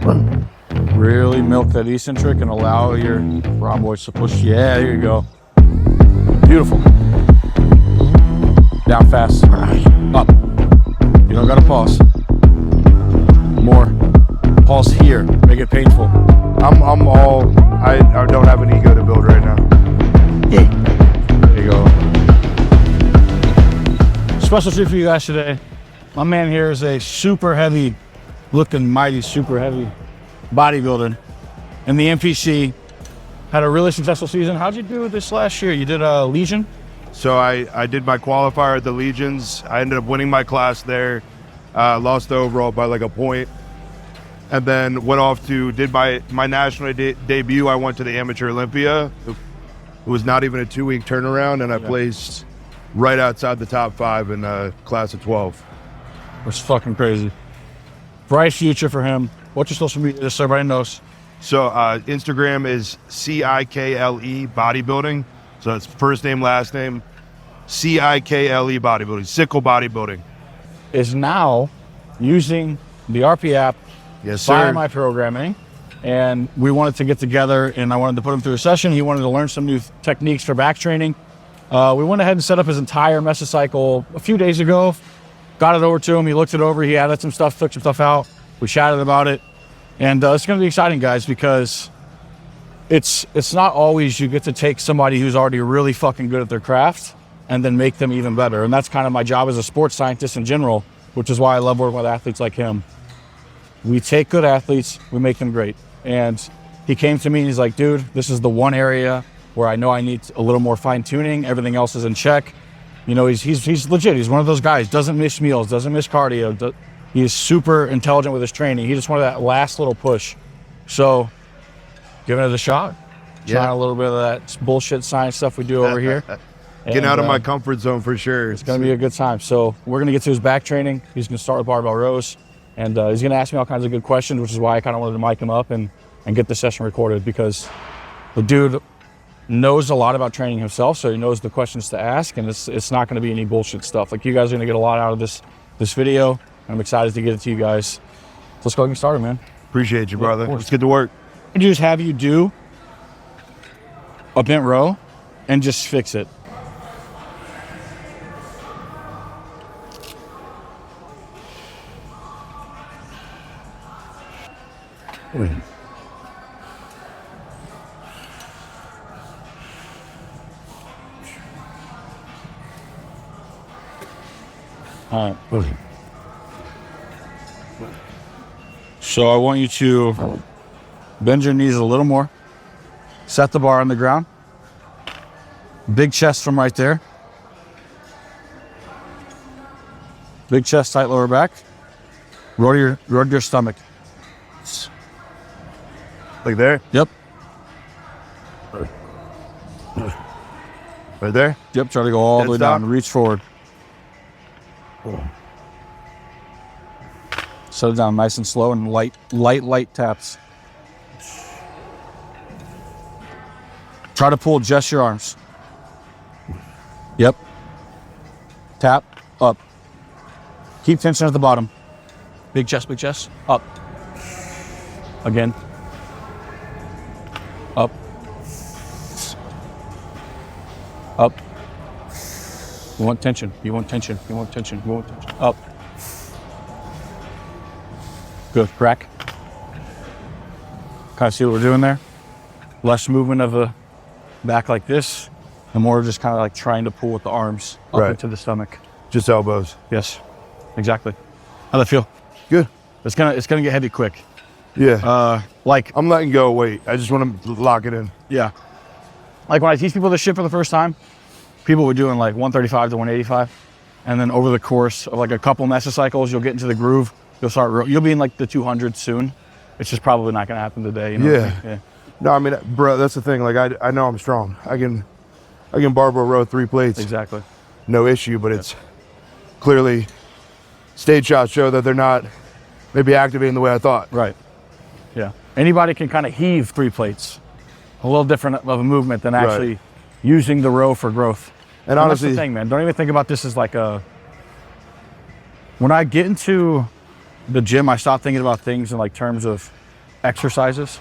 Really milk that eccentric and allow your rhomboids to push. Yeah, there you go. Beautiful. Down fast. Up. You don't gotta pause. More. Pause here. Make it painful. I don't have an ego to build right now. There you go. Special treat for you guys today. My man here is a super heavy looking, mighty, super heavy bodybuilder in the NPC. Had a really successful season. How'd you do this last year? You did a Legion? So I did my qualifier at the Legions. I ended up winning my class there. Lost the overall by like a point. And then went off to, did my national debut. I went to the Amateur Olympia. It was not even a 2-week turnaround, and I placed right outside the top 5 in class of 12. It's fucking crazy. Bright future for him. What's your social media, just so everybody knows? So Instagram is CIKLE bodybuilding. So it's first name, last name, CIKLE bodybuilding, sickle bodybuilding. Is now using the RP app. Yes, sir. Via my programming, and we wanted to get together, and I wanted to put him through a session. He wanted to learn some new techniques for back training. We went ahead and set up his entire mesocycle a few days ago. Got it over to him. He looked it over. He added some stuff, took some stuff out. We chatted about it, and it's going to be exciting, guys, because it's not always you get to take somebody who's already really fucking good at their craft and then make them even better. And that's kind of my job as a sports scientist in general, which is why I love working with athletes like him. We take good athletes, we make them great. And he came to me and he's like, dude, this is the one area where I know I need a little more fine tuning. Everything else is in check. You know, he's legit. He's one of those guys, doesn't miss meals, doesn't miss cardio. He's super intelligent with his training. He just wanted that last little push. So giving it a shot. Trying a little bit of that bullshit science stuff we do over here. Getting out of my comfort zone for sure. It's gonna be a good time. So we're gonna get to his back training. He's gonna start with barbell rows. And he's going to ask me all kinds of good questions, which is why I kind of wanted to mic him up and get the session recorded, because the dude knows a lot about training himself, so he knows the questions to ask, and it's not going to be any bullshit stuff. Like, you guys are going to get a lot out of this video, and I'm excited to get it to you guys. So let's go ahead and get started, man. Appreciate you, brother. Let's get to work. I just have you do a bent row and just fix it. All right. So I want you to bend your knees a little more. Set the bar on the ground. Big chest from right there. Big chest, tight lower back. Roll your stomach. Like there? Yep. Right there? Yep, try to go all the way down. Reach forward. Set it down nice and slow and light taps. Try to pull just your arms. Yep. Tap, up. Keep tension at the bottom. Big chest, up. Again. Up. Up. You want tension. Up. Good. Crack. Kind of see what we're doing there? Less movement of the back like this, and more just kind of like trying to pull with the arms up into the stomach. Just elbows. Yes, exactly. How'd that feel? Good. It's gonna get heavy quick. Yeah. Like I'm letting go of weight. I just want to lock it in. Yeah. Like when I teach people this shit for the first time, people were doing like 135 to 185. And then over the course of like a couple mesocycles, you'll get into the groove. You'll be in like the 200s soon. It's just probably not going to happen today. You know yeah. No, I mean, bro, that's the thing. Like, I know I'm strong. I can barbell row 3 plates. Exactly. No issue, but it's clearly stage shots show that they're not maybe activating the way I thought. Right. Yeah. Anybody can kind of heave 3 plates. A little different of a movement than actually using the row for growth. And honestly, that's the thing, man. Don't even think about this as like when I get into the gym, I stop thinking about things in like terms of exercises.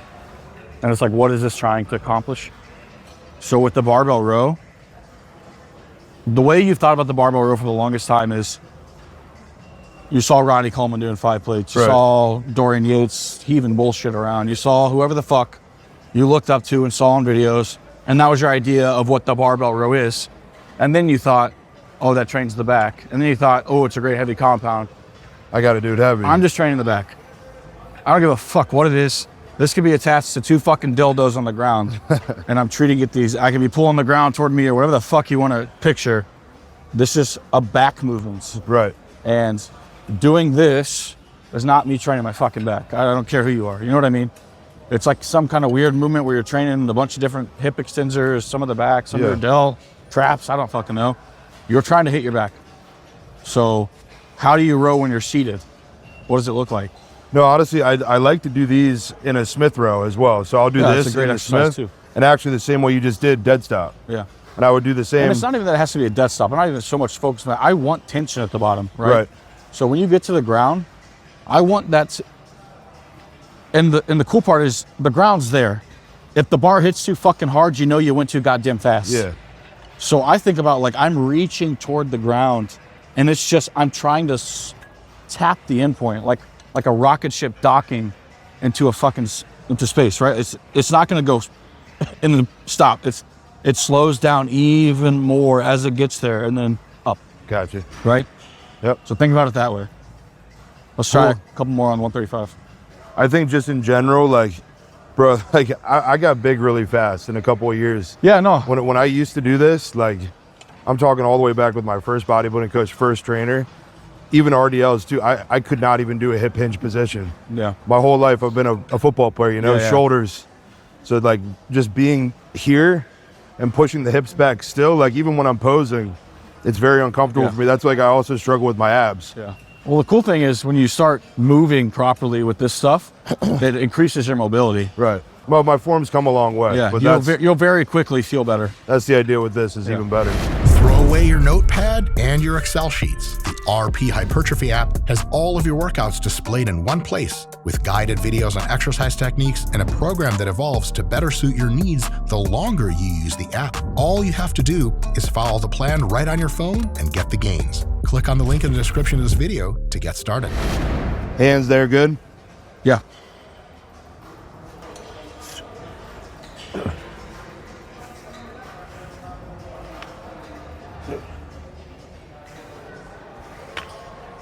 And it's like, what is this trying to accomplish? So with the barbell row, the way you've thought about the barbell row for the longest time is you saw Ronnie Coleman doing 5 plates. You saw Dorian Yates heaving bullshit around. You saw whoever the fuck you looked up to and saw on videos. And that was your idea of what the barbell row is. And then you thought, oh, that trains the back. And then you thought, oh, it's a great heavy compound. I got to do it heavy. I'm just training the back. I don't give a fuck what it is. This could be attached to 2 fucking dildos on the ground. And I'm treating it these, I could be pulling the ground toward me or whatever the fuck you want to picture. This is a back movement. Right. And doing this is not me training my fucking back. I don't care who you are. You know what I mean? It's like some kind of weird movement where you're training a bunch of different hip extensors, some of the back, some of the del, traps, I don't fucking know. You're trying to hit your back. So how do you row when you're seated? What does it look like? No, honestly, I like to do these in a Smith row as well. So I'll do this that's a great in a exercise Smith, too. and actually the same way you just did, dead stop. Yeah. And I would do the same. And it's not even that it has to be a dead stop. I'm not even so much focused on that. I want tension at the bottom, right? So when you get to the ground, I want that. And the cool part is the ground's there. If the bar hits too fucking hard, you know you went too goddamn fast. Yeah. So I think about like I'm reaching toward the ground, and it's just I'm trying to tap the endpoint like a rocket ship docking into a fucking into space, right? It's not going to go and then stop. It slows down even more as it gets there, and then up. Gotcha. Right. Yep. So think about it that way. Let's try a couple more on 135. I think just in general, like, bro, like I got big really fast in a couple of years. Yeah, no. When I used to do this, like, I'm talking all the way back with my first bodybuilding coach, first trainer, even RDLs too. I could not even do a hip hinge position. Yeah. My whole life I've been a football player, you know, shoulders. So like just being here and pushing the hips back still, like even when I'm posing, it's very uncomfortable for me. That's like I also struggle with my abs. Yeah. Well, the cool thing is when you start moving properly with this stuff, it increases your mobility. Right. Well, my form's come a long way. Yeah, but you'll very quickly feel better. That's the idea with this is even better. Throw away your notepad and your Excel sheets. The RP Hypertrophy app has all of your workouts displayed in one place with guided videos on exercise techniques and a program that evolves to better suit your needs the longer you use the app. All you have to do is follow the plan right on your phone and get the gains. Click on the link in the description of this video to get started. Hands there, good? Yeah.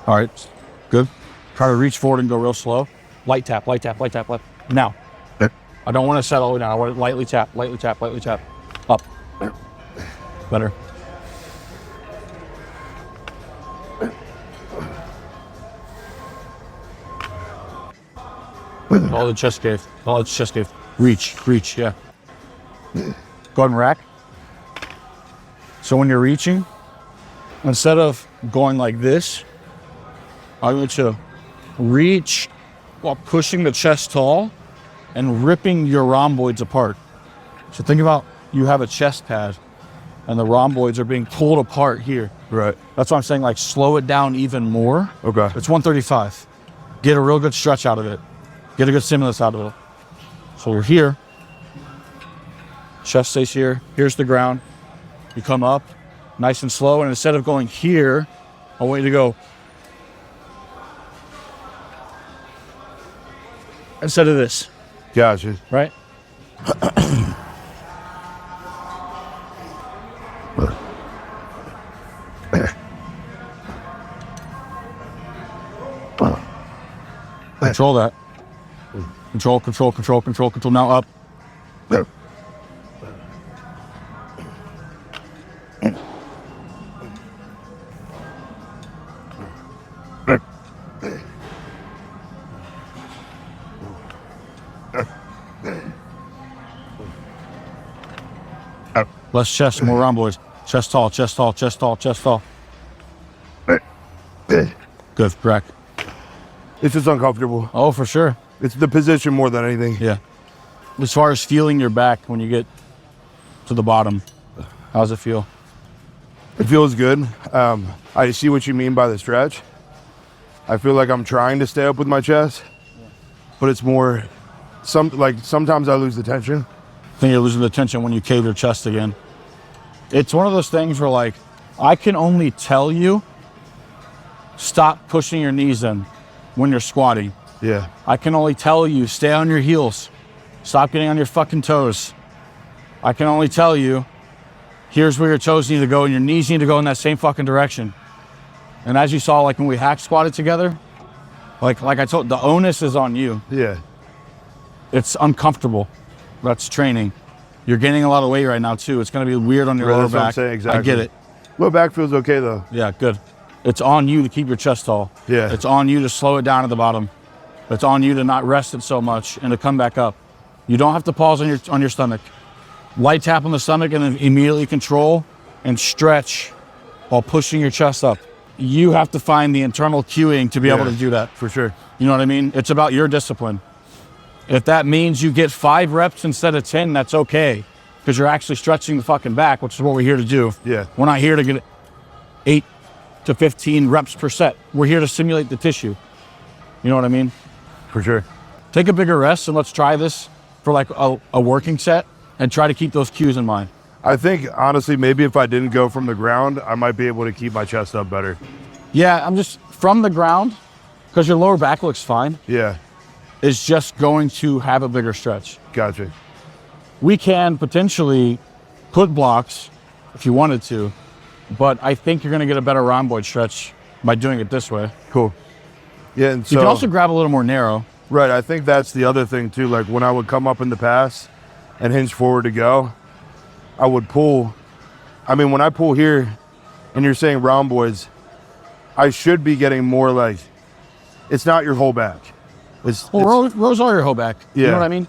All right, good. Try to reach forward and go real slow. Light tap, light tap, light tap, light. Now, I don't want to settle all the way down. I want to lightly tap, lightly tap, lightly tap. Up. Better. All the chest cave. All the chest cave. Reach, yeah. Go ahead and rack. So when you're reaching, instead of going like this, I want you to reach while pushing the chest tall and ripping your rhomboids apart. So think about you have a chest pad and the rhomboids are being pulled apart here. Right. That's why I'm saying like slow it down even more. Okay. It's 135. Get a real good stretch out of it. Get a good stimulus out of it. So we're here. Chest stays here. Here's the ground. You come up nice and slow, and instead of going here, I want you to go instead of this. Gotcha. Right? Control that. Control, control, control, control, control. Now up. Less chest, more rhomboids. Chest tall, chest tall, chest tall, chest tall. Good, rack. It's just uncomfortable. Oh, for sure. It's the position more than anything. Yeah. As far as feeling your back when you get to the bottom, how's it feel? It feels good. I see what you mean by the stretch. I feel like I'm trying to stay up with my chest, but it's more Sometimes I lose the tension. I think you're losing the tension when you cave your chest again. It's one of those things where like, I can only tell you, stop pushing your knees in when you're squatting. Yeah. I can only tell you, stay on your heels. Stop getting on your fucking toes. I can only tell you, here's where your toes need to go and your knees need to go in that same fucking direction. And as you saw, like when we hack squatted together, like I told, the onus is on you. Yeah. It's uncomfortable. That's training. You're gaining a lot of weight right now too. It's gonna be weird on your lower That's what I'm back. saying, exactly. I get it. Low back feels okay though. Yeah, good. It's on you to keep your chest tall. Yeah. It's on you to slow it down at the bottom. It's on you to not rest it so much and to come back up. You don't have to pause on your stomach. Light tap on the stomach and then immediately control and stretch while pushing your chest up. You have to find the internal cueing to be able to do that. For sure. You know what I mean? It's about your discipline. If that means you get 5 reps instead of 10, that's okay. Because you're actually stretching the fucking back, which is what we're here to do. Yeah. We're not here to get 8 to 15 reps per set. We're here to simulate the tissue. You know what I mean? For sure. Take a bigger rest and let's try this for like a working set and try to keep those cues in mind. I think honestly, maybe if I didn't go from the ground, I might be able to keep my chest up better. Yeah, I'm just from the ground, because your lower back looks fine, Yeah. is just going to have a bigger stretch. Gotcha. We can potentially put blocks if you wanted to, but I think you're gonna get a better rhomboid stretch by doing it this way. Cool. Yeah, and so You can also grab a little more narrow. right, I think that's the other thing too. Like when I would come up in the pass and hinge forward to go, I would pull. I mean, when I pull here and you're saying rhomboids, I should be getting more like, it's not your whole back. Well, rows are your whole back. You Yeah. know what I mean?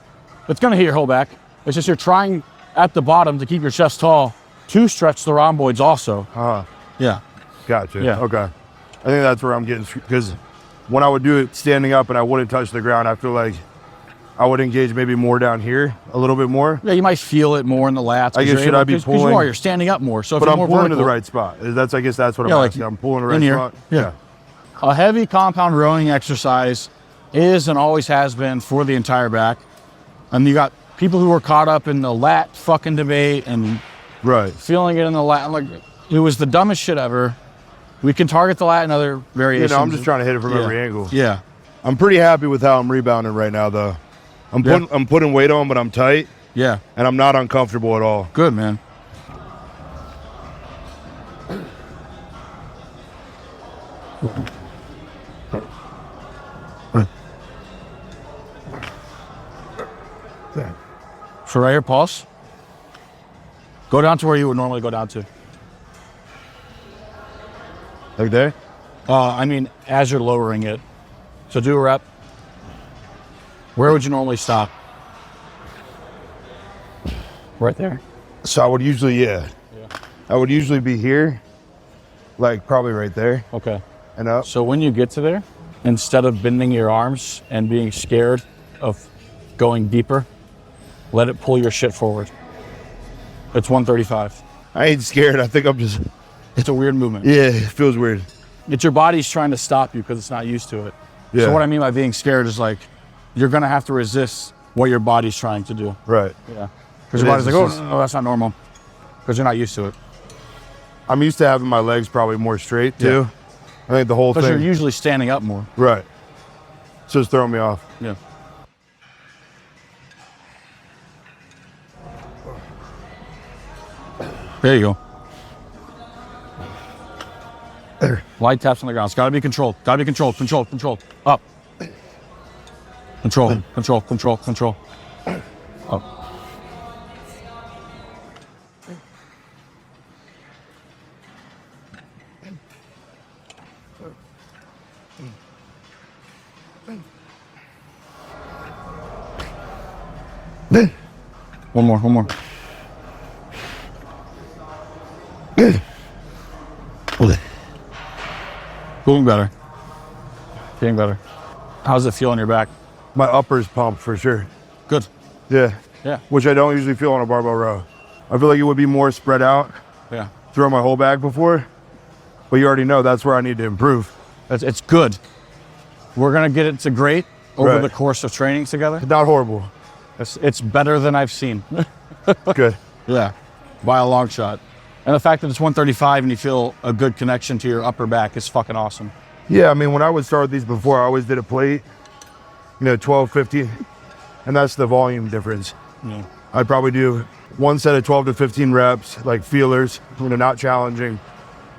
It's gonna hit your whole back. It's just you're trying at the bottom to keep your chest tall to stretch the rhomboids also. Yeah. Gotcha. Yeah. Okay. I think that's where I'm getting, because when I would do it standing up and I wouldn't touch the ground, I feel like I would engage maybe more down here a little bit more. Yeah, you might feel it more in the lats. I guess should I be pulling? You're standing up more. So if But you're I'm more pulling to vertical, the right spot. I guess that's what Yeah, I'm like asking. I'm pulling the right in here. spot. Yeah. A heavy compound rowing exercise is and always has been for the entire back. And you got people who were caught up in the lat fucking debate and Right. feeling it in the lat. Like, it was the dumbest shit ever. We can target the lat in other variations. I'm just trying to hit it from every angle. Yeah. I'm pretty happy with how I'm rebounding right now, though. I'm putting weight on, but I'm tight, Yeah. and I'm not uncomfortable at all. Good, man. So right here, pulse. Go down to where you would normally go down to. Like there? I mean, as you're lowering it. So do a rep. Where would you normally stop? Right there. So I would usually, I would usually be here, like probably right there Okay. and up. So when you get to there, instead of bending your arms and being scared of going deeper, let it pull your shit forward. It's 135. I ain't scared. I think I'm just, It's a weird movement. yeah, it feels weird. It's your body's trying to stop you because it's not used to it. Yeah. So what I mean by being scared is like, you're gonna have to resist what your body's trying to do. Right. Yeah. Because It your body's is, like, it's just- no, that's not normal. Because you're not used to it. I'm used to having my legs probably more straight too. I think the whole Because thing. you're usually standing up more. Right. So it's throwing me off. Yeah. There you go. There. Light taps on the ground. It's got to be controlled. Got to be controlled. Controlled. Controlled. Up. Control. Control. Control. Control. Up. One more. One more. Feeling better. Getting better. How's it feel in your back? My upper's pumped for sure. Good. Yeah. Yeah. Which I don't usually feel on a barbell row. I feel like it would be more spread out Yeah. through my whole back before, but you already know that's where I need to improve. It's good. We're gonna get it to great over the course of training together. Not horrible. It's better than I've seen. Good. Yeah, by a long shot. And the fact that it's 135 and you feel a good connection to your upper back is fucking awesome. Yeah, I mean, when I would start these before, I always did a plate, 12, 15, and that's the volume difference. Yeah. I'd probably do one set of 12 to 15 reps, like feelers, not challenging.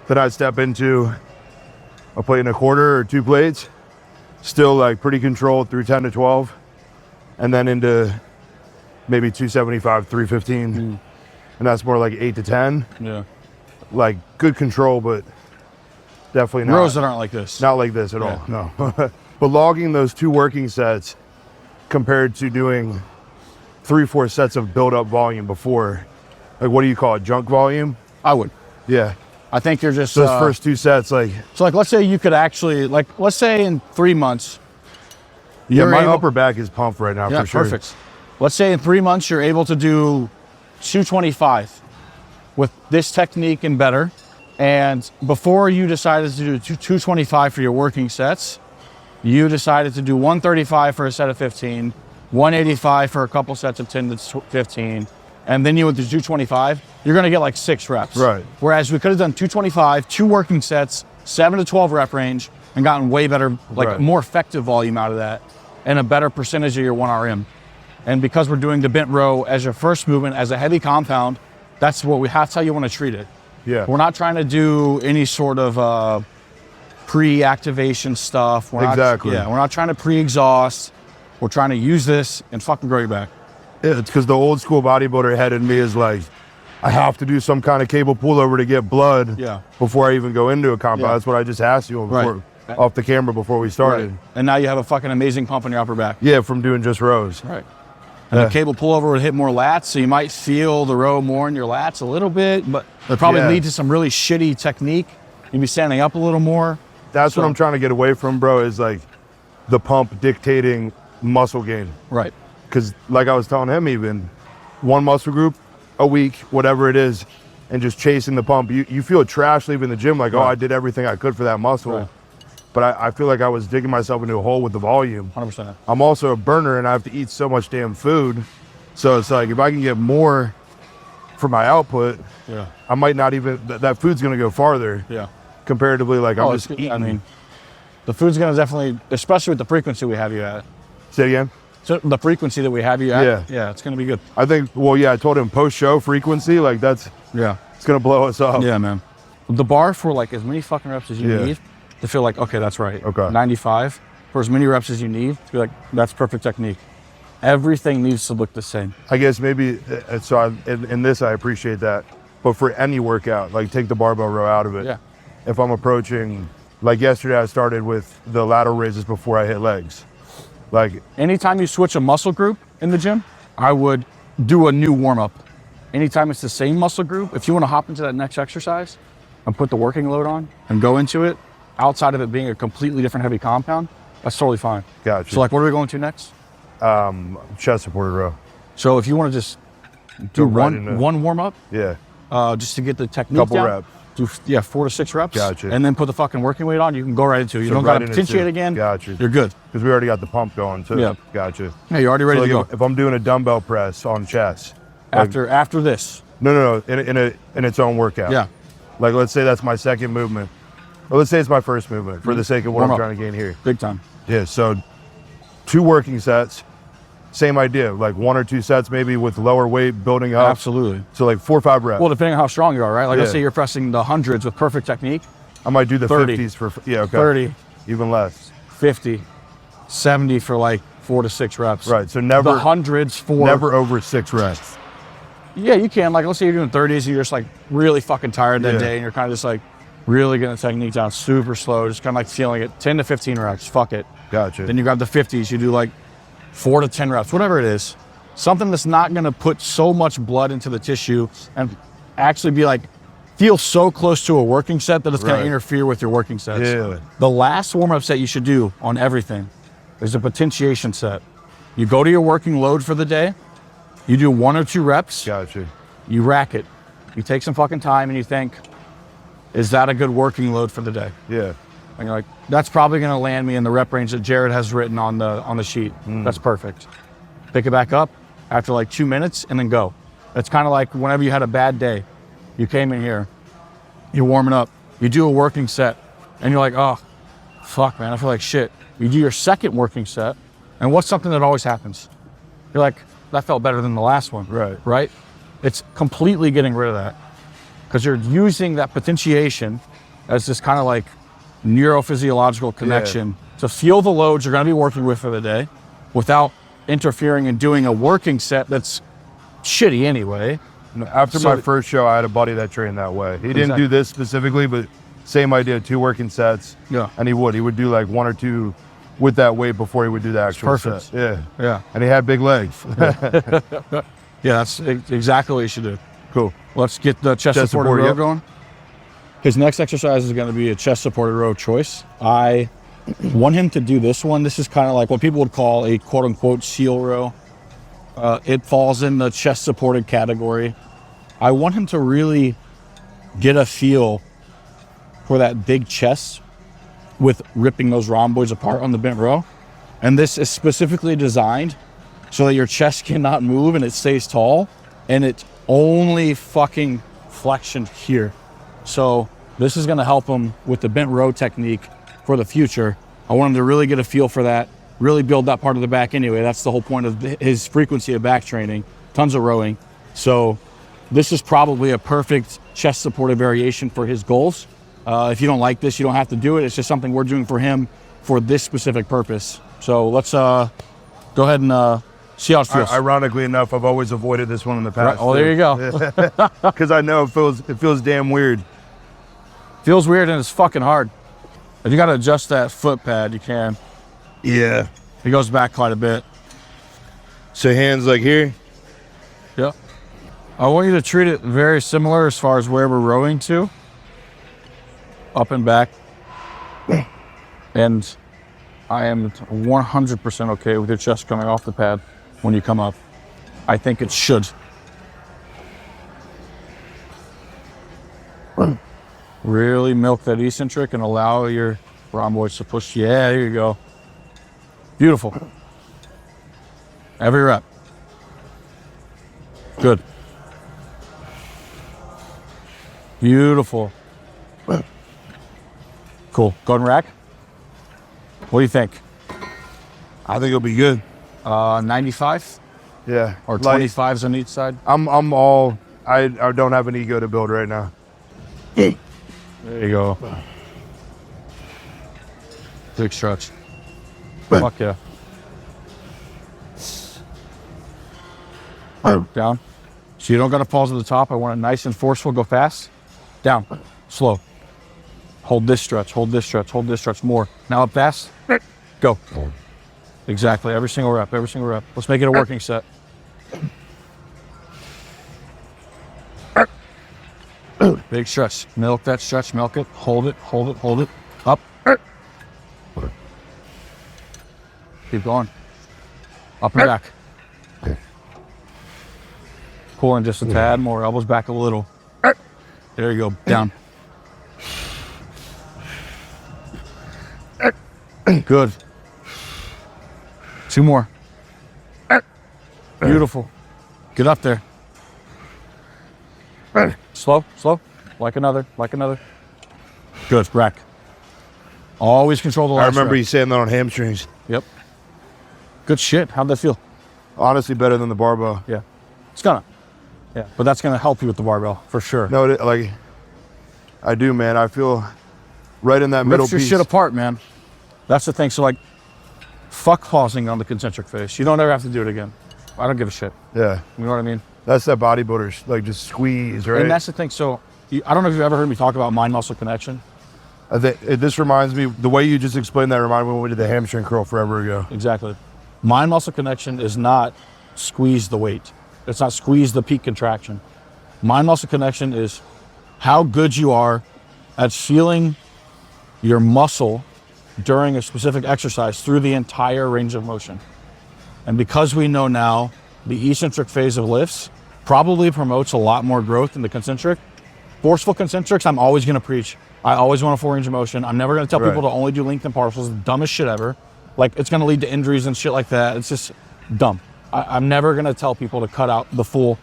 Then I'd step into a plate and a quarter or 2 plates, still like pretty controlled through 10 to 12, and then into maybe 275, 315. And that's more like 8 to 10. Yeah. Like good control, but definitely not. Rows that aren't like this. Not like this at all, no. But logging those 2 working sets compared to doing 3-4 sets of build-up volume before, like what do you call it, junk volume? I would. Yeah. I think you're just... Those first 2 sets, like... So like, let's say you could actually, like, let's say in 3 months... Yeah, my upper back is pumped right now, for sure. Perfect. Let's say in 3 months you're able to do 225 with this technique and better. And before you decided to do 225 for your working sets, you decided to do 135 for a set of 15, 185 for a couple sets of 10 to 15, and then you went to 225, you're gonna get like 6 reps. Right. Whereas we could have done 225, 2 working sets, 7 to 12 rep range, and gotten way better, like more effective volume out of that, and a better percentage of your 1RM. And because we're doing the bent row as your first movement, as a heavy compound, that's how you wanna treat it. Yeah. We're not trying to do any sort of pre-activation stuff. Exactly. We're not trying to pre-exhaust. We're trying to use this and fucking grow your back. Yeah, it's because the old school bodybuilder head in me is like, I have to do some kind of cable pullover to get blood before I even go into a compound. That's what I just asked you before, off the camera before we started. Right. And now you have a fucking amazing pump in your upper back. Yeah, from doing just rows. Right. And the cable pullover would hit more lats, so you might feel the row more in your lats a little bit, but it probably lead to some really shitty technique. You'd be standing up a little more. That's what I'm trying to get away from, bro, is like the pump dictating muscle gain. Right. Because like I was telling him, even one muscle group a week, whatever it is, and just chasing the pump, you feel trash leaving the gym, like, oh, I did everything I could for that muscle. Right. But I feel like I was digging myself into a hole with the volume. 100%. I'm also a burner and I have to eat so much damn food. So it's like, if I can get more for my output, I might not even, that food's gonna go farther. Yeah. Comparatively, like I'm just eating. I mean, the food's gonna definitely, especially with the frequency we have you at. Say it again? So the frequency that we have you at, it's gonna be good. I think, I told him post-show frequency, like it's gonna blow us up. Yeah, man. The bar for like as many fucking reps as you need to feel like, okay, that's right. Okay. 95 for as many reps as you need to be like, that's perfect technique. Everything needs to look the same. I guess maybe, in this I appreciate that, but for any workout, like take the barbell row out of it. Yeah. If I'm approaching, like yesterday I started with the lateral raises before I hit legs. Like anytime you switch a muscle group in the gym, I would do a new warm up. Anytime it's the same muscle group, if you want to hop into that next exercise and put the working load on and go into it, outside of it being a completely different heavy compound, that's totally fine. Gotcha. So like, what are we going to next? Chest supported row. So if you want to just do one warm up, just to get the technique couple down, reps. Do 4 to 6 reps. Gotcha. And then put the fucking working weight on. You can go right into it. You don't got to potentiate again. Gotcha. You're good. Because we already got the pump going too. Yeah. Gotcha. Yeah, you're already ready to go. If I'm doing a dumbbell press on chest. After this. No. In its own workout. Yeah. Like let's say that's my second movement. Or let's say it's my first movement for the sake of what Warm I'm up. trying to gain here. Big time. Yeah, so 2 working sets, same idea, like 1 or 2 sets maybe with lower weight building up. Absolutely. So like 4 or 5 reps. Well, depending on how strong you are, right? Like let's say you're pressing the hundreds with perfect technique. I might do the 30. 50s for, 30. Even less. 50, 70 for like 4 to 6 reps. Right, so never. The hundreds for. Never over 6 reps. Yeah, you can. Like let's say you're doing 30s and you're just like really fucking tired that day and you're kind of just like really getting the technique down super slow, just kind of like feeling it. 10 to 15 reps, fuck it. Gotcha. Then you grab the 50s, you do like 4 to 10 reps, whatever it is. Something that's not gonna put so much blood into the tissue and actually be like, feel so close to a working set that it's gonna interfere with your working sets. Yeah. The last warm-up set you should do on everything is a potentiation set. You go to your working load for the day, you do 1 or 2 reps, Gotcha. you rack it. You take some fucking time and you think, is that a good working load for the day? Yeah. And you're like, that's probably gonna land me in the rep range that Jared has written on the sheet. That's perfect. Pick it back up after like 2 minutes and then go. It's kind of like whenever you had a bad day, you came in here, you're warming up, you do a working set, and you're like, oh, fuck, man, I feel like shit. You do your second working set, and what's something that always happens? You're like, that felt better than the last one. Right? It's completely getting rid of that because you're using that potentiation as this kind of like neurophysiological connection to feel the loads you're going to be working with for the day without interfering and doing a working set that's shitty anyway. After my first show, I had a buddy that trained that way. He didn't do this specifically, but same idea, 2 working sets. Yeah. And he would do like 1 or 2 with that weight before he would do the actual set. Yeah. And he had big legs. Yeah, that's exactly what you should do. Cool. Let's get the chest supported row going. His next exercise is going to be a chest supported row choice. I want him to do this one. This is kind of like what people would call a quote unquote seal row. It falls in the chest supported category. I want him to really get a feel for that big chest with ripping those rhomboids apart on the bent row. And this is specifically designed so that your chest cannot move and it stays tall and it's only fucking flexion here. So this is gonna help him with the bent row technique for the future. I want him to really get a feel for that, really build that part of the back anyway. That's the whole point of his frequency of back training, tons of rowing. So this is probably a perfect chest supported variation for his goals. If you don't like this, you don't have to do it. It's just something we're doing for him for this specific purpose. So let's go ahead and see how it feels. Ironically enough, I've always avoided this one in the past. Right. Oh, there you go. Because I know it feels damn weird. Feels weird and it's fucking hard. If you got to adjust that foot pad, you can. Yeah. It goes back quite a bit. So hands like here? Yeah. I want you to treat it very similar as far as where we're rowing to. Up and back. And I am 100% okay with your chest coming off the pad when you come up. I think it should. Really milk that eccentric and allow your rhomboids to push. Yeah, there you go. Beautiful. Every rep. Good. Beautiful. Cool. Go and rack. What do you think? I think it'll be good. 95? Yeah. Or 25s on each side? I don't have an ego to build right now. There you go. Big stretch. Fuck yeah. Down. So you don't got to pause at the top. I want it nice and forceful. Go fast. Down. Slow. Hold this stretch. Hold this stretch. Hold this stretch more. Now up fast. Go. Exactly. Every single rep. Every single rep. Let's make it a working set. Big stretch. Milk that stretch. Milk it. Hold it. Hold it. Hold it. Up. Keep going. Up and back. Pulling just a tad more. Elbows back a little. There you go. Down. Good. 2 more. Beautiful. Get up there. Slow, slow. Like another. Good. Rack. Always control the last I remember rep. you saying that on hamstrings. Yep. Good shit. How'd that feel? Honestly, better than the barbell. Yeah. It's gonna. Yeah. But that's gonna help you with the barbell for sure. No, like I do, man. I feel right in that middle Rips your piece. shit apart, man. That's the thing. So like, fuck pausing on the concentric phase. You don't ever have to do it again. I don't give a shit. Yeah. You know what I mean? That's that bodybuilders, like just squeeze, right? And that's the thing. So I don't know if you've ever heard me talk about mind-muscle connection. This reminds me, the way you just explained that reminded me when we did the hamstring curl forever ago. Exactly. Mind-muscle connection is not squeeze the weight. It's not squeeze the peak contraction. Mind-muscle connection is how good you are at feeling your muscle during a specific exercise through the entire range of motion. And because we know now the eccentric phase of lifts probably promotes a lot more growth than the concentric, Forceful concentrics, I'm always going to preach. I always want a full range of motion. I'm never going to tell people to only do length and partials. It's the dumbest shit ever. Like, it's going to lead to injuries and shit like that. It's just dumb. I'm never going to tell people to cut out the full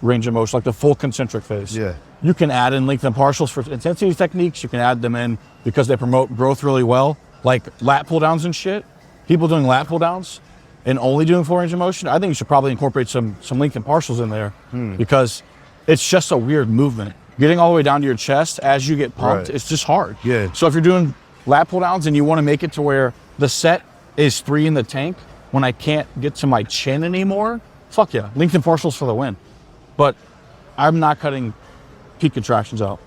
range of motion, like the full concentric phase. Yeah. You can add in length and partials for intensity techniques. You can add them in because they promote growth really well, like lat pull downs and shit. People doing lat pull downs and only doing full range of motion, I think you should probably incorporate some length and partials in there because it's just a weird movement. Getting all the way down to your chest as you get pumped, it's just hard. Yeah. So if you're doing lat pull downs and you want to make it to where the set is 3 in the tank when I can't get to my chin anymore, fuck yeah, length and partials for the win. But I'm not cutting peak contractions out.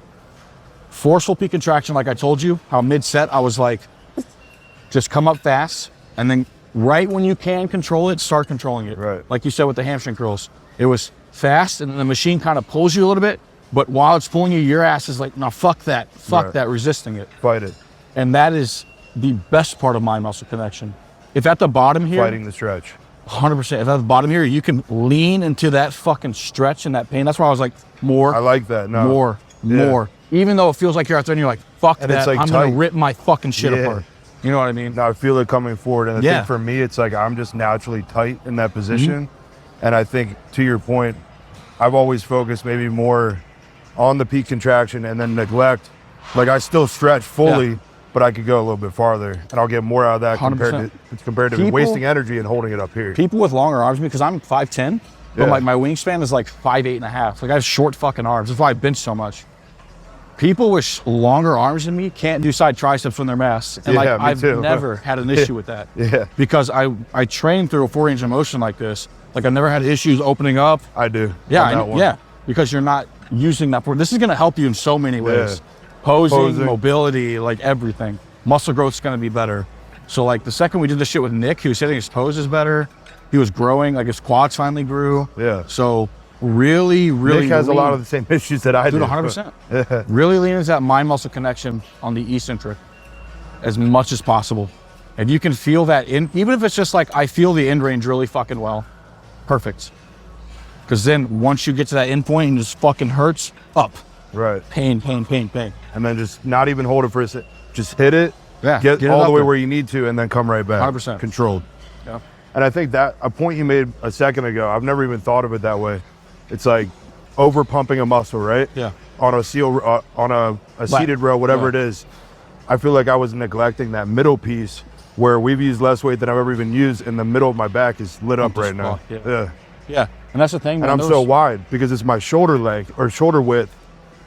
Forceful peak contraction, like I told you, how mid-set I was like, just come up fast, and then right when you can control it, start controlling it. Right. Like you said with the hamstring curls. It was fast, and then the machine kind of pulls you a little bit, but while it's pulling you, your ass is like, no, fuck that, resisting it. Fight it. And that is the best part of mind muscle connection. If at the bottom here, Fighting the stretch. 100%. If at the bottom here, you can lean into that fucking stretch and that pain. That's why I was like, more. I like that. No. More. Even though it feels like you're out there and you're like, fuck And that, it's like I'm tight. gonna rip my fucking shit apart. You know what I mean? Now I feel it coming forward. And I think for me, it's like I'm just naturally tight in that position. And I think, to your point, I've always focused maybe more on the peak contraction and then neglect. Like, I still stretch fully, but I could go a little bit farther, and I'll get more out of that 100%. compared to wasting energy and holding it up here. People with longer arms, because I'm 5'10", but like my wingspan is like 5'8.5". Like, I have short fucking arms. That's why I bench so much. People with longer arms than me can't do side triceps when they're masked. And like, I've never had an issue with that. Because I train through a full range of motion like this. Like, I've never had issues opening up. I do. Yeah, because you're not using that. This is gonna help you in so many ways. Posing, mobility, like everything. Muscle growth's gonna be better. So like the second we did this shit with Nick, he was saying his pose is better. He was growing, like his quads finally grew. So really Nick has a lot of the same issues that I do. 100%. Really lean into that mind muscle connection on the eccentric as much as possible. And you can feel that even if it's just like, I feel the end range really fucking well. Perfect. Because then once you get to that end point and it just fucking hurts, up. Pain. And then just not even hold it for a second. Just hit it, get all the way where you need to, and then come right back. 100%. Controlled. And I think that a point you made a second ago, I've never even thought of it that way. It's like over pumping a muscle, right? On a seated row, whatever it is. I feel like I was neglecting that middle piece where we've used less weight than I've ever even used, and the middle of my back is lit up right now. Yeah, and that's the thing. And I'm so wide because it's my shoulder length or shoulder width.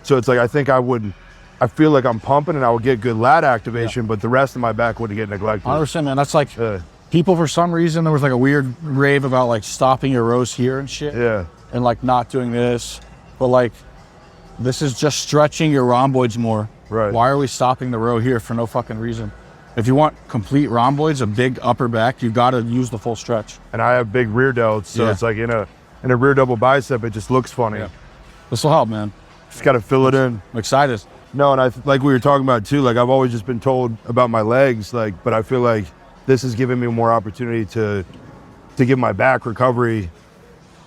So it's like, I think I feel like I'm pumping and I would get good lat activation, but the rest of my back would get neglected. 100%, man. That's like, people for some reason, there was like a weird rave about like stopping your rows here and shit. And like not doing this. But like, this is just stretching your rhomboids more. Why are we stopping the row here for no fucking reason? If you want complete rhomboids, a big upper back, you've got to use the full stretch. And I have big rear delts, so it's like in a rear double bicep, it just looks funny. This will help, man. Just got to fill it in. I'm excited. No, and like we were talking about too, like I've always just been told about my legs, like, but I feel like this is giving me more opportunity to give my back recovery.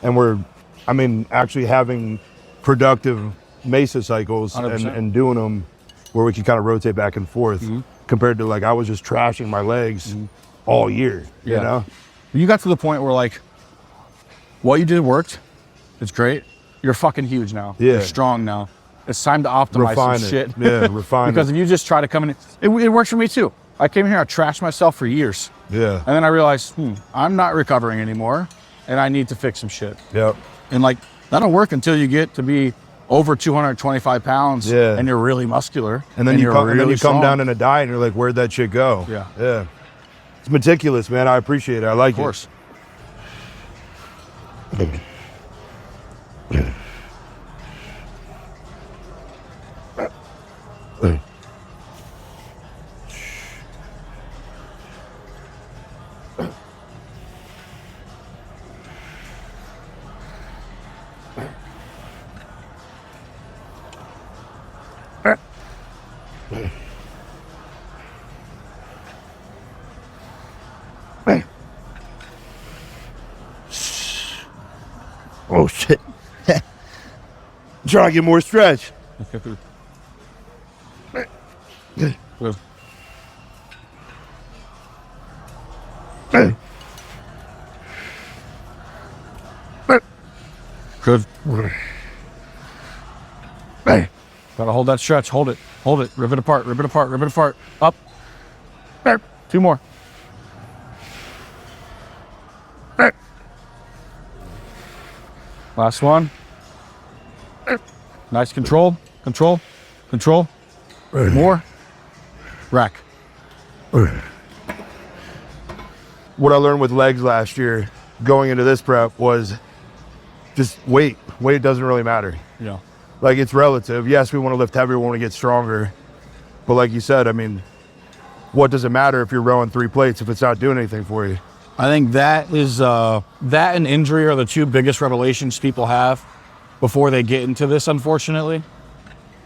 And actually having productive mesa cycles and doing them where we can kind of rotate back and forth compared to like, I was just trashing my legs all year, you know? You got to the point where like, what you did worked. It's great. You're fucking huge now. You're strong now. It's time to optimize some shit. Refine because if you just try to come in, it works for me too. I came here, I trashed myself for years. And then I realized, I'm not recovering anymore and I need to fix some shit. And like, that'll work until you get to be over 225 pounds and you're really muscular. And then you come down in a diet and you're like, where'd that shit go? It's meticulous, man. I appreciate it. I like it. Of course. Oh shit. I'm trying to get more stretch. Good. Good. Gotta hold that stretch. Hold it. Hold it. Rip it apart. Rip it apart. Rip it apart. Up. 2 more. Last one. Nice control. Control. Control. More. Rack. What I learned with legs last year going into this prep was just weight. Weight doesn't really matter. Yeah. Like, it's relative. Yes, we want to lift heavier, we want to get stronger. But like you said, I mean, what does it matter if you're rowing 3 plates if it's not doing anything for you? I think that is, that and injury are the 2 biggest revelations people have before they get into this, unfortunately.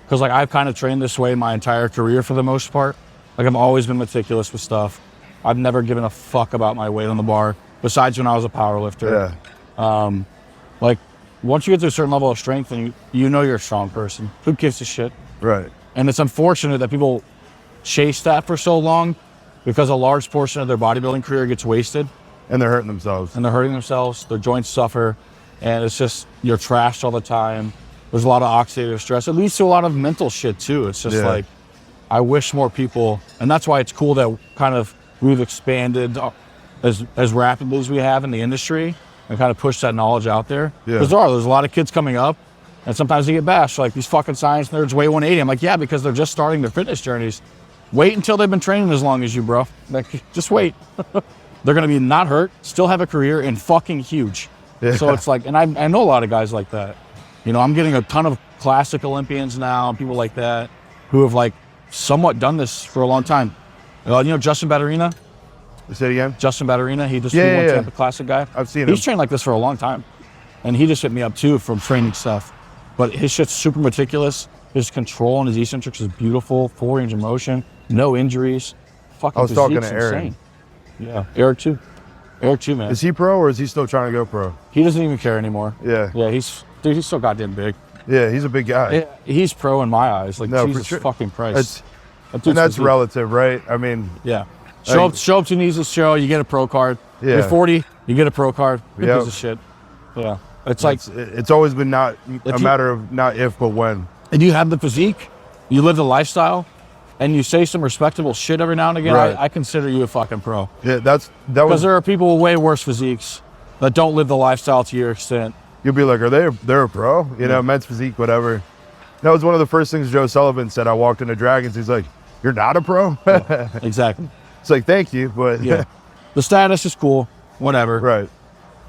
Because like I've kind of trained this way my entire career for the most part. Like I've always been meticulous with stuff. I've never given a fuck about my weight on the bar, besides when I was a power lifter. Yeah. Like once you get to a certain level of strength and you know you're a strong person, who gives a shit? Right. And it's unfortunate that people chase that for so long because a large portion of their bodybuilding career gets wasted. And they're hurting themselves. And they're hurting themselves, their joints suffer, and it's just, you're trashed all the time. There's a lot of oxidative stress. It leads to a lot of mental shit too. It's just like, I wish more people, and that's why it's cool that kind of we've expanded as rapidly as we have in the industry and kind of push that knowledge out there. Because there's a lot of kids coming up and sometimes they get bashed, like these fucking science nerds weigh 180. I'm like, yeah, because they're just starting their fitness journeys. Wait until they've been training as long as you, bro. Like, just wait. They're gonna be not hurt, still have a career, and fucking huge. Yeah. So it's like, and I know a lot of guys like that. You know, I'm getting a ton of classic Olympians now and people like that who have like somewhat done this for a long time. You know, Justin Batterina? Say it again? Justin Batterina, he just won Tampa Classic guy. I've seen him. He's trained like this for a long time. And he just hit me up too from training stuff. But his shit's super meticulous. His control and his eccentrics is beautiful. Full range of motion, no injuries. Fucking I was talking to physique's Aaron. insane. Yeah, Eric too. Eric too, man. Is he pro or is he still trying to go pro? He doesn't even care anymore. Yeah. Yeah, he's so goddamn big. Yeah, he's a big guy. Yeah, he's pro in my eyes. Like, No, for Jesus sure. fucking Christ. And that's relative, right? I mean, yeah. Show up to Neese's show, you get a pro card. Yeah. You're 40, you get a pro card. Who gives a shit? Yeah. It's always been not a matter of not if, but when. And you have the physique, you live the lifestyle, and you say some respectable shit every now and again, Right. I consider you a fucking pro. Yeah, that was. Because there are people with way worse physiques that don't live the lifestyle to your extent. You'll be like, they're a pro? You know, men's physique, whatever. That was one of the first things Joe Sullivan said. I walked into Dragons. He's like, "You're not a pro?" Exactly. It's like, thank you, but yeah, the status is cool. Whatever. Right.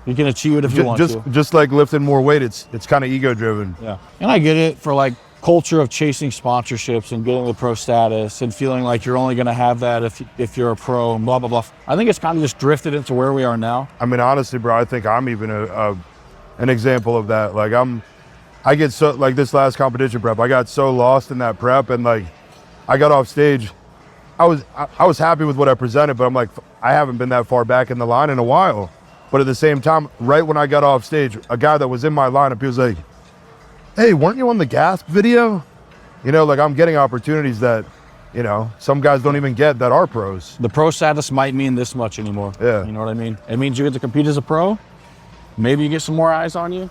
You can achieve it if you want to. Just like lifting more weight, it's kind of ego driven. Yeah, and I get it for like culture of chasing sponsorships and getting the pro status and feeling like you're only going to have that if you're a pro and blah blah blah. I think it's kind of just drifted into where we are now. I mean, honestly, bro, I think I'm even an example of that. Like I get so, like this last competition prep, I got so lost in that prep, and like I got off stage. I was happy with what I presented, but I'm like, I haven't been that far back in the line in a while. But at the same time, right when I got off stage, a guy that was in my lineup, he was like, "Hey, weren't you on the Gasp video?" You know, like I'm getting opportunities that, you know, some guys don't even get that are pros. The pro status might mean this much anymore. Yeah. You know what I mean? It means you get to compete as a pro. Maybe you get some more eyes on you.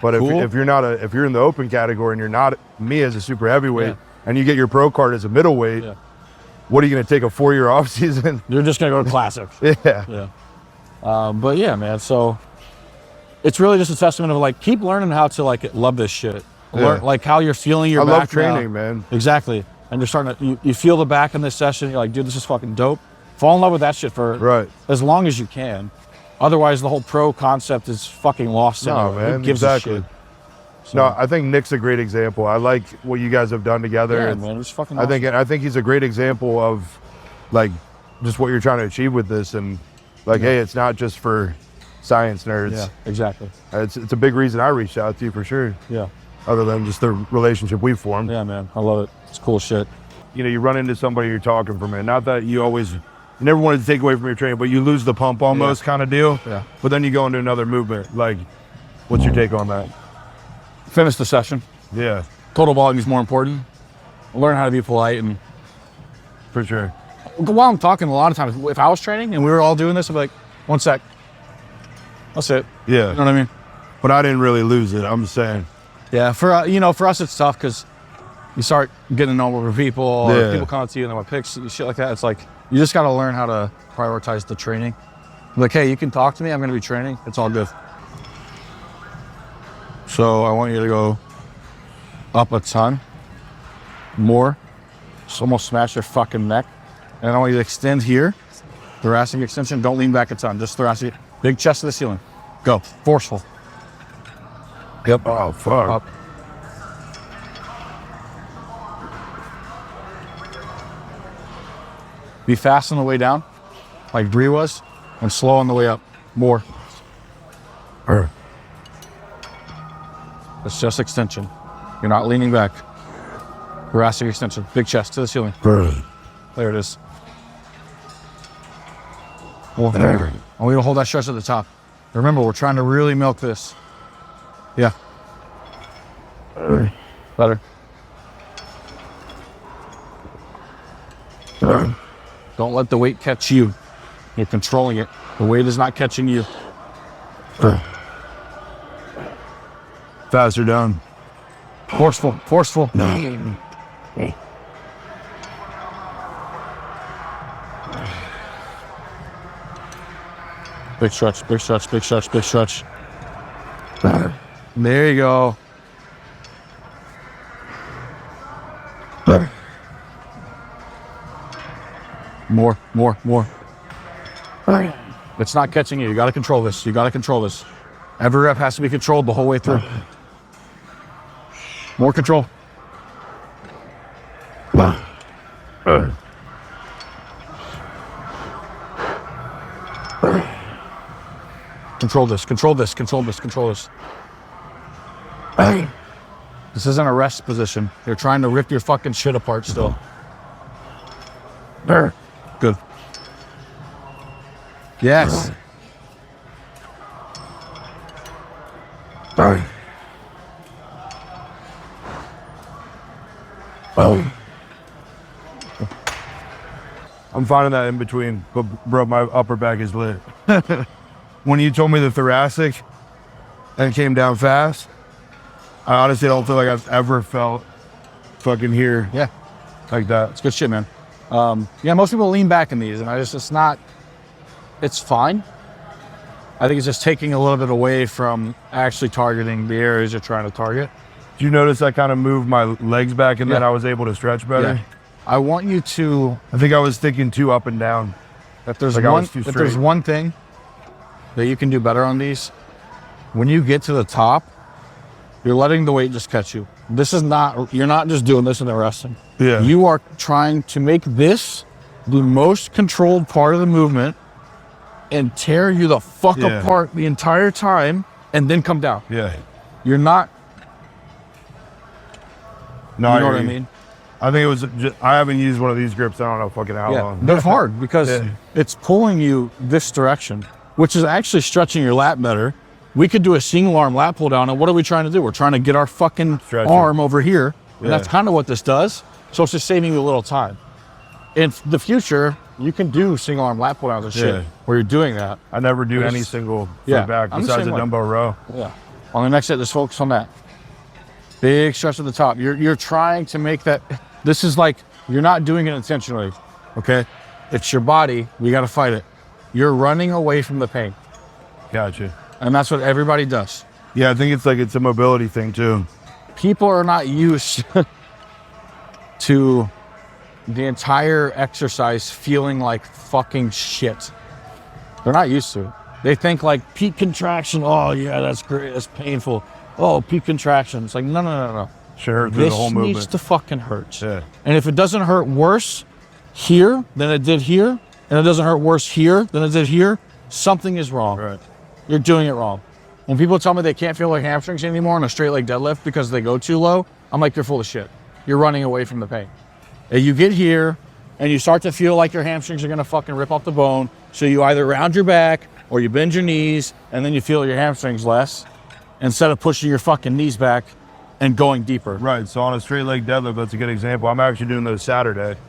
But if you're in the open category and you're not me as a super heavyweight and you get your pro card as a middleweight, what are you going to take a 4-year off season? You're just going to go to classic. Yeah. But yeah, man. So it's really just a testament of like, keep learning how to like love this shit. Learn, like how you're feeling your back. I love training, man. Exactly. And you're starting to, you feel the back in this session. You're like, dude, this is fucking dope. Fall in love with that shit for as long as you can. Otherwise, the whole pro concept is fucking lost. No, man. Who gives a shit? So, no, I think Nick's a great example. I like what you guys have done together. Yeah, man, it's fucking awesome. I think he's a great example of like just what you're trying to achieve with this, and like, hey, it's not just for science nerds. Yeah, exactly. It's a big reason I reached out to you for sure. Yeah. Other than just the relationship we've formed. Yeah, man. I love it. It's cool shit. You know, you run into somebody you're talking from, man. Not that you never wanted to take away from your training, but you lose the pump almost kind of deal. Yeah. But then you go into another movement. Like, what's your take on that? Finish the session. Yeah. total volume is more important. Learn how to be polite. And For sure. while I'm talking, a lot of times, if I was training and we were all doing this, I'd be like, 1 sec. That's it. Yeah. You know what I mean? But I didn't really lose it. I'm just saying. Yeah, for you know, for us it's tough because you start getting to know other people, or Yeah. people come up to you and they want pics, shit like that. It's like you just got to learn how to prioritize the training. Like, hey, you can talk to me. I'm going to be training. It's all good. So I want you to go up a ton more. Just almost smash your fucking neck. And I want you to extend here. Thoracic extension. Don't lean back a ton. Just thoracic. Big chest to the ceiling. Go. Forceful. Yep. Oh, fuck. Up. Be fast on the way down, like Bree was, and slow on the way up. More. It's just extension. You're not leaning back. Thoracic extension. Big chest to the ceiling. There it is. Well, there. I want you to hold that stretch at the top. Remember, we're trying to really milk this. Yeah. Better. Don't let the weight catch you. You're controlling it. The weight is not catching you. Faster down. Forceful, forceful. Big stretch, big stretch, big stretch, big stretch. There you go. More, more, more. It's not catching you. You got to control this. You got to control this. Every rep has to be controlled the whole way through. More control. Control this, control this, control this, control this. This isn't a rest position. You're trying to rip your fucking shit apart still. Good. Yes. I'm finding that in between, but bro, my upper back is lit. When you told me the thoracic and came down fast, I honestly don't feel like I've ever felt fucking here Yeah. like that. It's good shit, man. Yeah, most people lean back in these, and it's fine. I think it's just taking a little bit away from actually targeting the areas you're trying to target. Did you notice I kind of moved my legs back and then Yeah. I was able to stretch better? Yeah. I want you to, I think I was thinking too up and down. if there's Like I was too if there's straight. one thing that you can do better on these, when you get to the top, you're letting the weight just catch you. You're not just doing this and then resting. Yeah. You are trying to make this the most controlled part of the movement and tear you the fuck Yeah. apart the entire time and then come down. Yeah. You're not, No, you know I what I agree. mean? I think it was just, I haven't used one of these grips. I don't know fucking how long. They're hard because Yeah. it's pulling you this direction, which is actually stretching your lat better. We could do a single arm lat pull down, and what are we trying to do? We're trying to get our fucking Stretch it. arm over here, and Yeah. that's kind of what this does. So it's just saving you a little time. In the future, you can do single arm lat pull downs and shit Yeah. where you're doing that. I never do It's- any single Yeah, foot back I'm the besides same a way. dumbbell row. Yeah. On the next set, just focus on that. Big stretch at the top. You're trying to make that. This is like you're not doing it intentionally. Okay, it's your body. We got to fight it. You're running away from the pain, Gotcha. and that's what everybody does. Yeah, I think it's a mobility thing too. People are not used to the entire exercise feeling like fucking shit. They're not used to it. They think like peak contraction. Oh yeah, that's great. That's painful. Oh, peak contraction. It's like no. Sure, through This the whole needs movement. to fucking hurt. Yeah. And if it doesn't hurt worse here than it did here, and it doesn't hurt worse here than it did here, something is wrong. Right. You're doing it wrong. When people tell me they can't feel their hamstrings anymore on a straight leg deadlift because they go too low, I'm like, you're full of shit. You're running away from the pain. And you get here and you start to feel like your hamstrings are gonna fucking rip off the bone. So you either round your back or you bend your knees and then you feel your hamstrings less instead of pushing your fucking knees back and going deeper. Right. So on a straight leg deadlift, that's a good example. I'm actually doing those Saturday.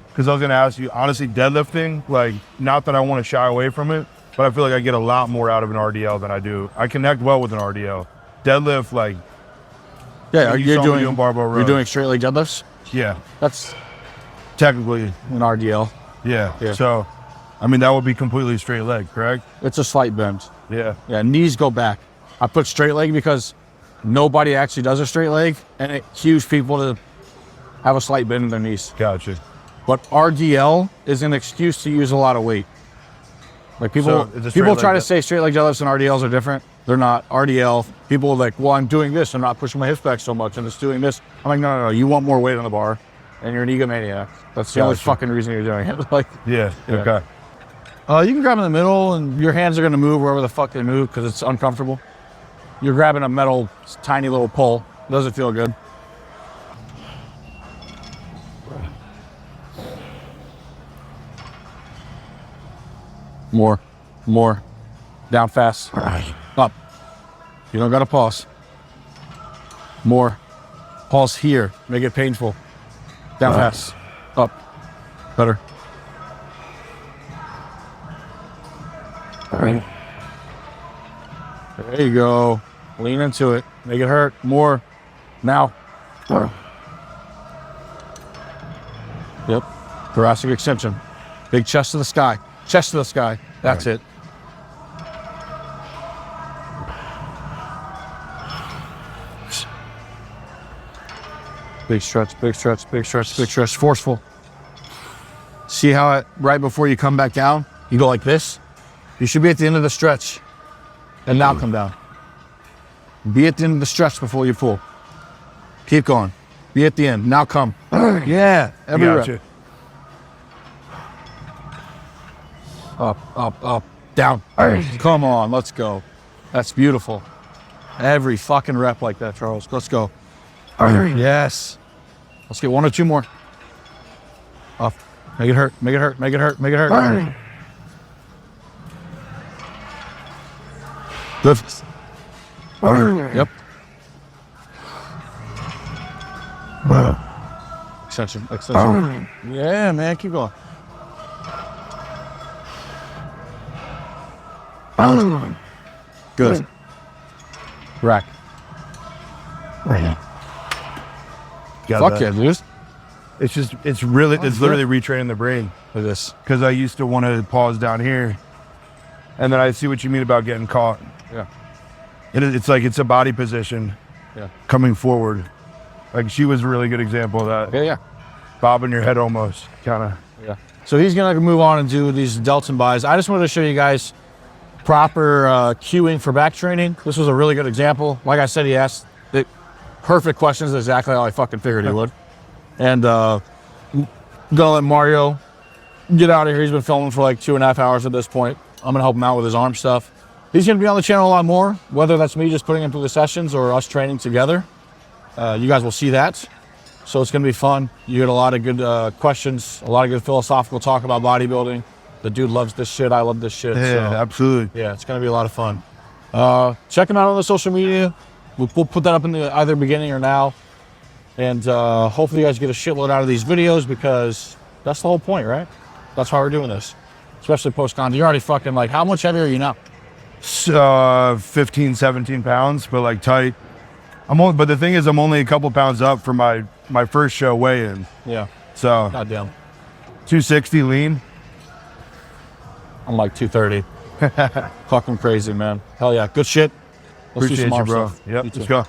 Because I was going to ask you, honestly, deadlifting, like, not that I want to shy away from it, but I feel like I get a lot more out of an RDL than I do. I connect well with an RDL. Deadlift, like, Yeah, you're doing barbell rows. You're doing straight leg deadlifts? Yeah. That's Technically. an RDL. Yeah. So, I mean, that would be completely straight leg, correct? It's a slight bend. Yeah. Yeah, knees go back. I put straight leg because nobody actually does a straight leg, and it cues people to have a slight bend in their knees. Gotcha. But RDL is an excuse to use a lot of weight. Like people try to say straight leg deadlifts and RDLs are different. They're not. RDL, people are like, well, I'm doing this. I'm not pushing my hips back so much, and it's doing this. I'm like, no. You want more weight on the bar, and you're an egomaniac. That's the only fucking reason you're doing it. Like, Yeah. Okay. you can grab in the middle, and your hands are going to move wherever the fuck they move because it's uncomfortable. You're grabbing a metal, tiny little pole. Doesn't feel good. More. Down fast. Up. You don't got to pause. More. Pause here. Make it painful. Down fast. Up. Better. There you go. Lean into it. Make it hurt. More. Now. Yep. Thoracic extension. Big chest to the sky. Chest to the sky. That's it. Big stretch, big stretch, big stretch, big stretch. Forceful. See how right before you come back down, you go like this? You should be at the end of the stretch and now come down. Be at the end of the stretch before you pull. Keep going. Be at the end. Now come. Yeah. Every rep. Up, down. Come on, let's go. That's beautiful. Every fucking rep like that, Charles. Let's go. Yes. Let's get 1 or 2 more. Up. Make it hurt, make it hurt, make it hurt, make it hurt. Good. Yep. Extension. Yeah, man, keep going. Good. Rack. Fuck yeah, dude. It's literally retraining the brain. Look at this. Because I used to want to pause down here. And then I see what you mean about getting caught. Yeah. It's like it's a body position. Yeah. Coming forward. Like she was a really good example of that. Yeah. Bobbing your head almost, kind of. Yeah. So he's gonna move on and do these delts and buys. I just wanted to show you guys proper cueing for back training. This was a really good example. Like I said, he asked the perfect questions, exactly how I fucking figured he would. And gonna let Mario get out of here. He's been filming for like 2.5 hours at this point. I'm gonna help him out with his arm stuff. He's gonna be on the channel a lot more, whether that's me just putting him through the sessions or us training together. You guys will see that. So it's gonna be fun. You get a lot of good questions, a lot of good philosophical talk about bodybuilding. The dude loves this shit, I love this shit. Yeah, so, absolutely. yeah, it's gonna be a lot of fun. Check him out on the social media. We'll put that up in the either beginning or now. And hopefully you guys get a shitload out of these videos because that's the whole point, right? That's why we're doing this. Especially post-con. You're already fucking like, how much heavier are you now? 15, 17 pounds, but like tight. But the thing is, I'm only a couple pounds up from my first show weigh-in. Yeah. So Goddamn. 260 lean. I'm like 230. Fucking crazy, man. Hell yeah. Good shit. Let's do Appreciate some you, arm bro. stuff. Yep, You too. let's go.